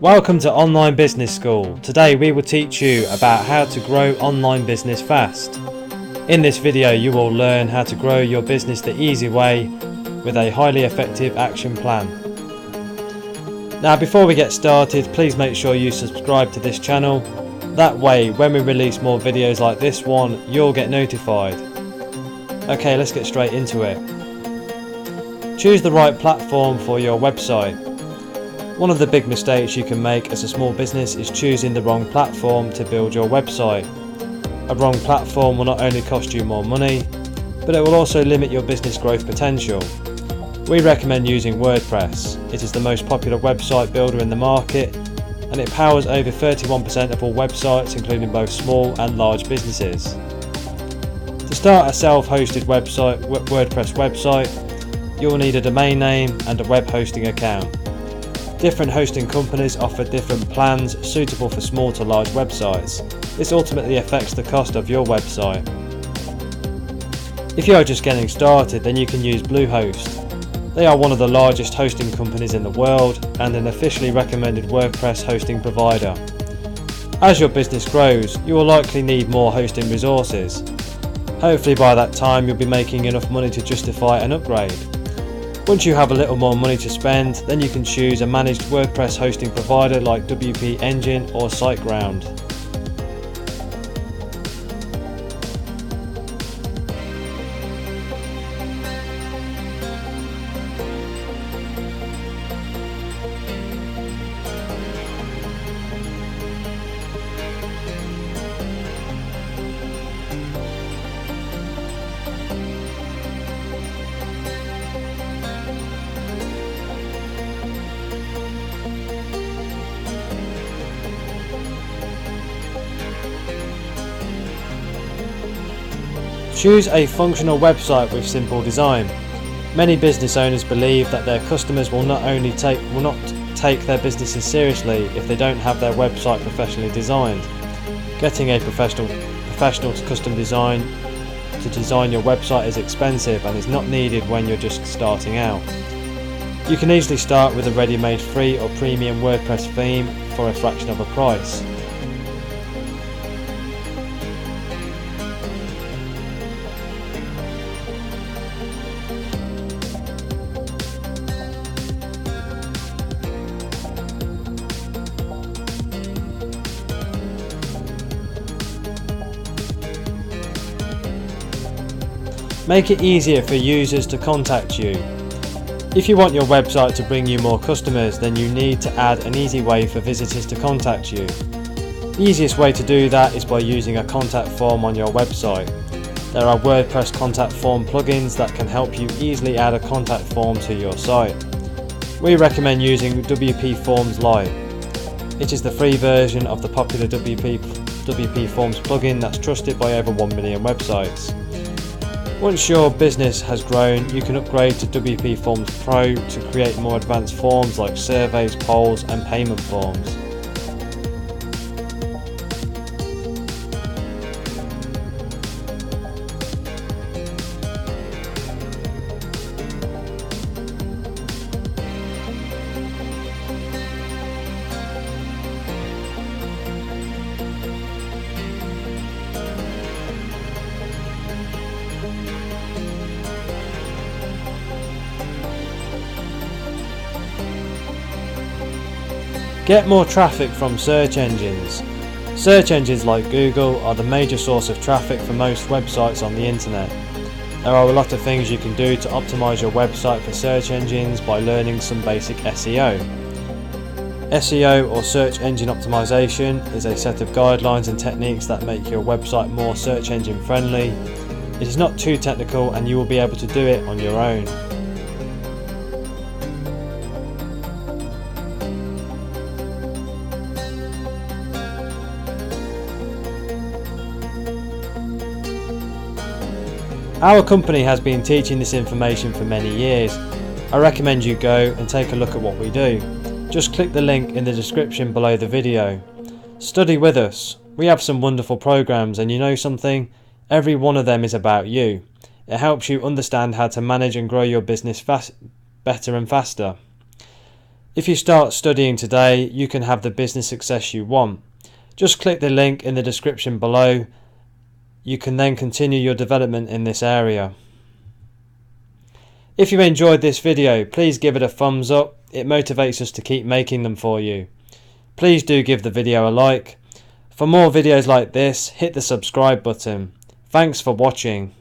Welcome to Online Business School. Today we will teach you about how to grow online business fast. In this video you will learn how to grow your business the easy way with a highly effective action plan. Now before we get started, please make sure you subscribe to this channel. That way when we release more videos like this one, you'll get notified. Okay, let's get straight into it. Choose the right platform for your website. One of the big mistakes you can make as a small business is choosing the wrong platform to build your website. A wrong platform will not only cost you more money, but it will also limit your business growth potential. We recommend using WordPress. It is the most popular website builder in the market, and it powers over 31% of all websites, including both small and large businesses. To start a self-hosted WordPress website, you will need a domain name and a web hosting account. Different hosting companies offer different plans suitable for small to large websites. This ultimately affects the cost of your website. If you are just getting started, then you can use Bluehost. They are one of the largest hosting companies in the world and an officially recommended WordPress hosting provider. As your business grows, you will likely need more hosting resources. Hopefully by that time you'll be making enough money to justify an upgrade. Once you have a little more money to spend, then you can choose a managed WordPress hosting provider like WP Engine or SiteGround. Choose a functional website with simple design. Many business owners believe that their customers will not take their businesses seriously if they don't have their website professionally designed. Getting a professional to custom design to design your website is expensive and is not needed when you're just starting out. You can easily start with a ready-made free or premium WordPress theme for a fraction of a price. Make it easier for users to contact you. If you want your website to bring you more customers, then you need to add an easy way for visitors to contact you. The easiest way to do that is by using a contact form on your website. There are WordPress contact form plugins that can help you easily add a contact form to your site. We recommend using WP Forms Lite. It is the free version of the popular WP Forms plugin that's trusted by over 1 million websites. Once your business has grown, you can upgrade to WP Forms Pro to create more advanced forms like surveys, polls and payment forms. Get more traffic from search engines. Search engines like Google are the major source of traffic for most websites on the internet. There are a lot of things you can do to optimize your website for search engines by learning some basic SEO. SEO or search engine optimization is a set of guidelines and techniques that make your website more search engine friendly. It is not too technical and you will be able to do it on your own. Our company has been teaching this information for many years. I recommend you go and take a look at what we do. Just click the link in the description below the video. Study with us. We have some wonderful programs, and you know something? Every one of them is about you. It helps you understand how to manage and grow your business better and faster. If you start studying today, you can have the business success you want. Just click the link in the description below. You can then continue your development in this area. If you enjoyed this video, please give it a thumbs up. It motivates us to keep making them for you. Please do give the video a like. For more videos like this, hit the subscribe button. Thanks for watching.